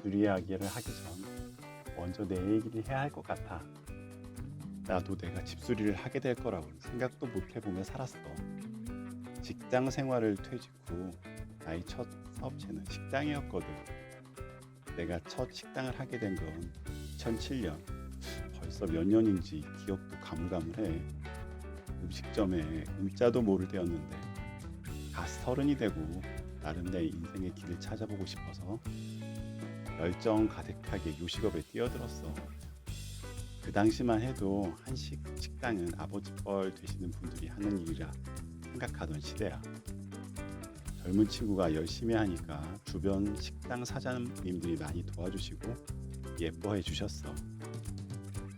집수리 이야기를 하기 전 먼저 내 얘기를 해야 할 것 같아. 나도 내가 집수리를 하게 될 거라고는 생각도 못 해보며 살았어. 직장 생활을 퇴직 후 나의 첫 사업체는 식당이었거든. 내가 첫 식당을 하게 된 건 2007년. 벌써 몇 년인지 기억도 가물가물해. 음식점에 음자도 모를 때였는데 갓 30이 되고 나름 내 인생의 길을 찾아보고 싶어서 열정 가득하게 요식업에 뛰어들었어. 그 당시만 해도 한식 식당은 아버지 뻘 되시는 분들이 하는 일이라 생각하던 시대야. 젊은 친구가 열심히 하니까 주변 식당 사장님들이 많이 도와주시고 예뻐해 주셨어.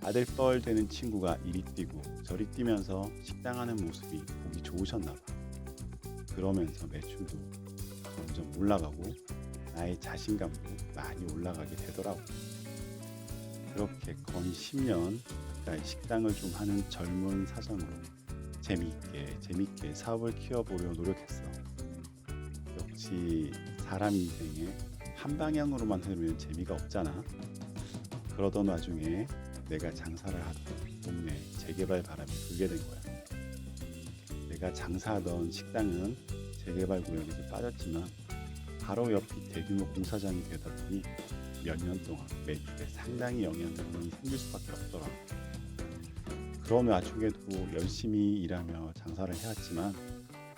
아들 뻘 되는 친구가 이리 뛰고 저리 뛰면서 식당 하는 모습이 보기 좋으셨나 봐. 그러면서 매출도 점점 올라가고 나의 자신감도 많이 올라가게 되더라고. 그렇게 거의 10년 가까이 식당을 좀 하는 젊은 사장으로 재밌게 사업을 키워보려 노력했어. 역시 사람 인생에 한 방향으로만 흐르면 재미가 없잖아. 그러던 와중에 내가 장사를 하던 동네 재개발 바람이 불게 된 거야. 내가 장사하던 식당은 재개발 구역에서 빠졌지만 바로 옆이 대규모 공사장이 되다 보니 몇 년 동안 매출에 상당히 영향이 생길 수밖에 없더라. 그런 와중에도 열심히 일하며 장사를 해왔지만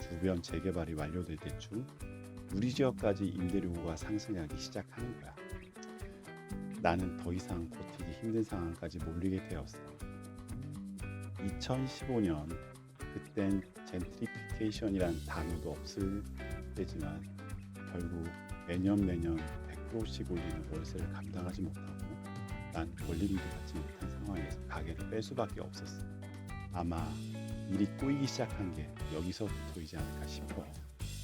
주변 재개발이 완료될 때쯤 우리 지역까지 임대료가 상승하기 시작하는 거야. 나는 더 이상 버티기 힘든 상황까지 몰리게 되었어. 2015년, 그땐 젠트리피케이션이란 단어도 없을 때지만 결국 매년 100%씩 올리는 월세를 감당하지 못하고 난 권리금도 받지 못한 상황에서 가게를 뺄 수밖에 없었어. 아마 일이 꼬이기 시작한 게 여기서부터이지 않을까 싶어.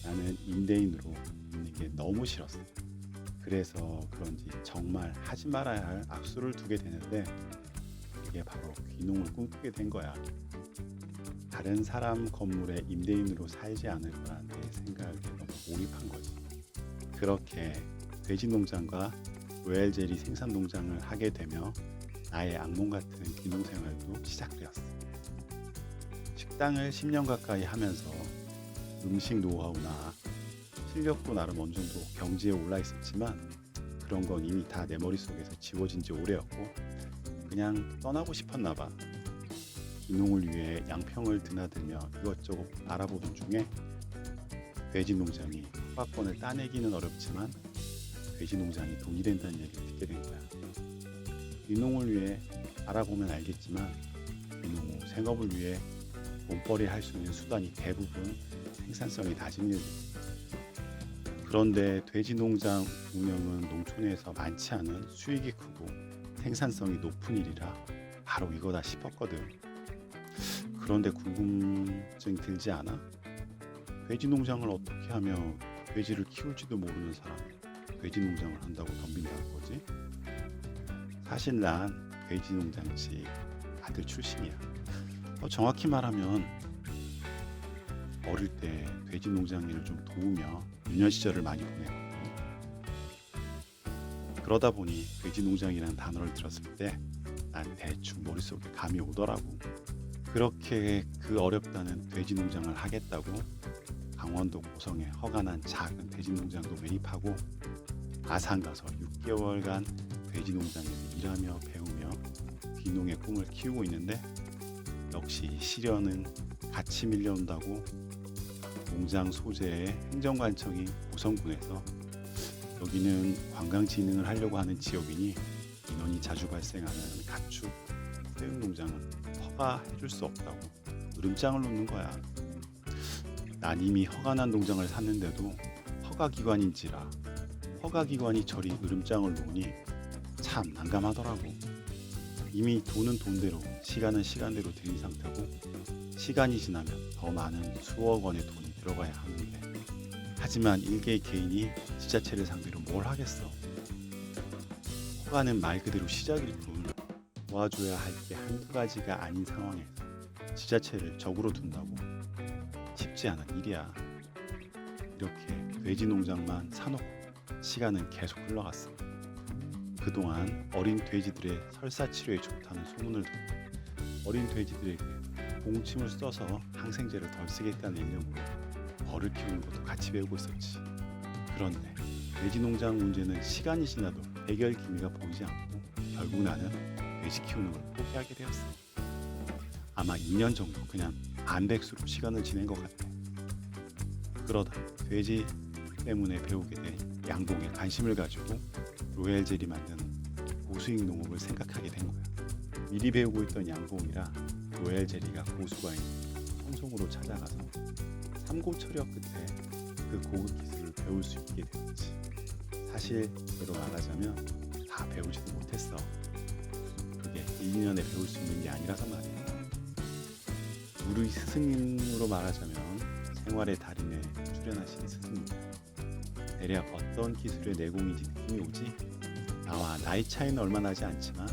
나는 임대인으로 있는 게 너무 싫었어. 그래서 그런지 정말 하지 말아야 할 악수를 두게 되는데 이게 바로 귀농을 꿈꾸게 된 거야. 다른 사람 건물에 임대인으로 살지 않을 거라는 내 생각에 너무 몰입한 거지. 그렇게 돼지 농장과 로얄 젤리 생산 농장을 하게 되며 나의 악몽 같은 귀농 생활도 시작되었어. 식당을 10년 가까이 하면서 음식 노하우나 실력도 나름 어느 정도 경지에 올라 있었지만 그런 건 이미 다 내 머릿속에서 지워진 지 오래였고 그냥 떠나고 싶었나 봐. 귀농을 위해 양평을 드나들며 이것저것 알아보던 중에 돼지 농장이 허가권을 따내기는 어렵지만 돼지 농장이 돈이 된다는 얘기를 듣게 된 거야. 귀농을 위해 알아보면 알겠지만 귀농 후 생업을 위해 돈벌이 할 수 있는 수단이 대부분 생산성이 낮은 일이지. 그런데 돼지 농장 운영은 농촌에서 많지 않은 수익이 크고 생산성이 높은 일이라 바로 이거다 싶었거든. 그런데 궁금증 들지 않아? 돼지 농장을 어떻게 하며 돼지를 키울지도 모르는 사람이 돼지 농장을 한다고 덤빈다는 거지? 사실 난 돼지 농장집 아들 출신이야. 정확히 말하면 어릴 때 돼지 농장 일을 좀 도우며 유년 시절을 많이 보냈거든. 그러다 보니 돼지 농장이라는 단어를 들었을 때 난 대충 머릿속에 감이 오더라고. 그렇게 그 어렵다는 돼지 농장을 하겠다고 강원도 고성에 허가난 작은 돼지 농장도 매입하고 아산 가서 6개월간 돼지 농장에서 일하며 배우며 귀농의 꿈을 키우고 있는데 역시 시련은 같이 밀려온다고. 농장 소재의 행정관청인 고성군에서 여기는 관광진흥을 하려고 하는 지역이니 인원이 자주 발생하는 가축 새우 농장은 허가해줄 수 없다고 으름장을 놓는 거야. 난 이미 허가난 농장을 샀는데도 허가기관인지라 허가기관이 저리 으름장을 놓으니 참 난감하더라고. 이미 돈은 돈대로 시간은 시간대로 들인 상태고 시간이 지나면 더 많은 수억 원의 돈이 들어가야 하는데 하지만 일개의 개인이 지자체를 상대로 뭘 하겠어. 허가는 말 그대로 시작일 뿐 도와줘야 할 게 한두 가지가 아닌 상황에서 지자체를 적으로 둔다고 쉽지 않은 일이야. 이렇게 돼지 농장만 사놓고 시간은 계속 흘러갔어. 그동안 어린 돼지들의 설사 치료에 좋다는 소문을 듣고 어린 돼지들에게 봉침을 써서 항생제를 덜 쓰겠다는 일념으로 벌을 키우는 것도 같이 배우고 있었지. 그런데 돼지 농장 문제는 시간이 지나도 해결 기미가 보이지 않고 결국 나는 돼지 키우는 걸 포기하게 되었어. 아마 2년 정도 그냥 안백수로 시간을 지낸 것 같아. 그러다 돼지 때문에 배우게 된 양봉에 관심을 가지고 로얄 젤리 만드는 고수익 농업을 생각하게 된 거야. 미리 배우고 있던 양봉이라 로얄 젤리가 고수가 있는 성송으로 찾아가서 삼고초려 끝에 그 고급 기술을 배울 수 있게 되었지. 사실대로 말하자면 다 배우지도 못했어. 그게 1, 2년에 배울 수 있는 게 아니라서 말이야. 우리 스승님으로 말하자면 생활의 달인에 출연하신 스승님. 대략 어떤 기술의 내공인지 느낌이 오지? 나와 나이 차이는 얼마 나지 않지만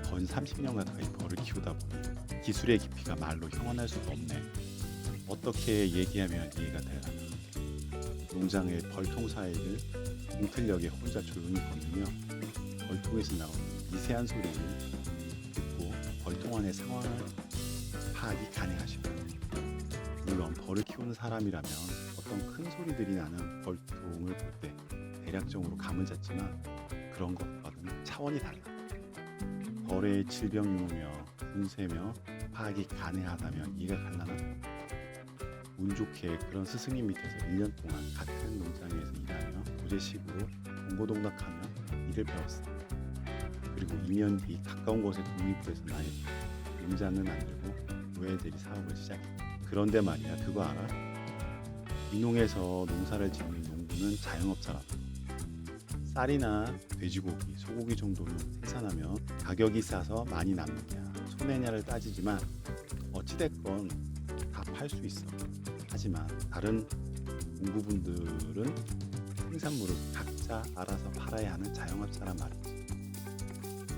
건 30년 가까이 벌을 키우다 보니 기술의 깊이가 말로 형언할 수가 없네. 어떻게 얘기하면 이해가 되려나. 농장의 벌통 사이를 공틀력에 혼자 조용히 걷으며 벌통에서 나오는 미세한 소리를 듣고 벌통 안의 상황을 파악이 가능하시고, 물론 벌을 키우는 사람이라면 어떤 큰 소리들이 나는 벌통을 볼 때 대략적으로 감은 잡지만 그런 것과는 차원이 달라. 벌의 질병 유무며 분쇄며 파악이 가능하다면 이해가 갈라나? 운 좋게 그런 스승님 밑에서 1년 동안 같은 농장에서 일하며 도제식으로 동고동락하며 일을 배웠어. 그리고 2년 뒤 가까운 곳에 독립해서 나의 농장을 만들고 로얄젤리 사업을 시작했다. 그런데 말이야, 그거 알아? 이농에서 농사를 짓는 농부는 자영업자라고. 쌀이나 돼지고기, 소고기 정도는 생산하면 가격이 싸서 많이 남느냐 손해냐를 따지지만 어찌됐건 다 팔 수 있어. 하지만 다른 농부분들은 생산물을 각자 알아서 팔아야 하는 자영업자란 말이지.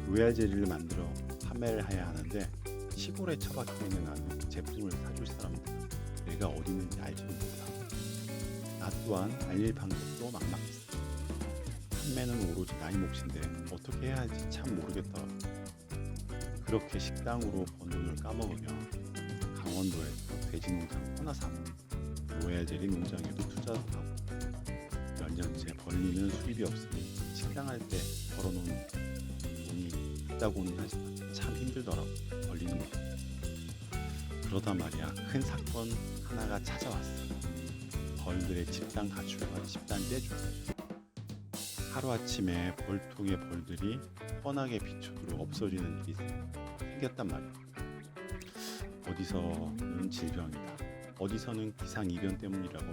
로얄젤리를 만들어 판매를 해야 하는데 시골에 처박혀 있는 나는 제품을 사줄 사람들은 내가 어디 있는지 알지도 못하고, 나 또한 알릴 방법도 막막했어. 판매는 오로지 나의 몫인데 어떻게 해야 할지 참 모르겠더라고. 그렇게 식당으로 번 돈을 까먹으며 강원도에서 돼지 농장 하나 사고 로얄젤리 농장에도 투자도 하고 몇 년째 벌리는 수입이 없으니 식당할 때 벌어놓은 돈이 있다고는 하지만 참 힘들더라고, 벌리는 거. 그러다 말이야, 큰 사건 하나가 찾아왔어. 벌들의 집단 가출과 집단 떼죽. 하루아침에 벌통의 벌들이 뻔하게 비춰들어 없어지는 일이 생겼단 말이야. 어디서는 질병이다, 어디서는 기상이변 때문이라고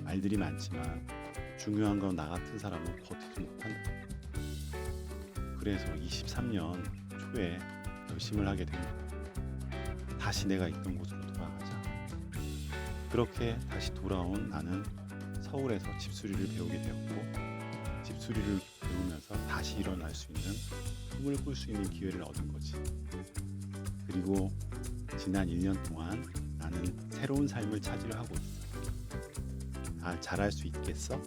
말들이 많지만 중요한 건 나 같은 사람은 버티지 못한다. 그래서 23년 초에 결심을 하게 된 거야. 다시 내가 있던 곳으로 돌아가자. 그렇게 다시 돌아온 나는 서울에서 집수리를 배우게 되었고, 집수리를 배우면서 다시 일어날 수 있는, 꿈을 꿀 수 있는 기회를 얻은 거지. 그리고 지난 1년 동안 나는 새로운 삶을 차지를 하고 있어. 잘할 수 있겠어?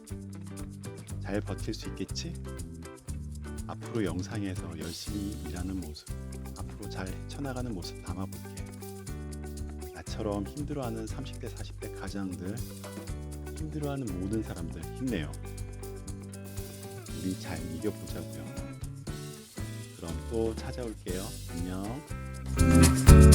잘 버틸 수 있겠지? 앞으로 영상에서 열심히 일하는 모습, 앞으로 잘 헤쳐나가는 모습 담아볼게. 나처럼 힘들어하는 30대, 40대 가장들, 힘들어하는 모든 사람들 힘내요. 우리 잘 이겨보자고요. 그럼 또 찾아올게요. 안녕.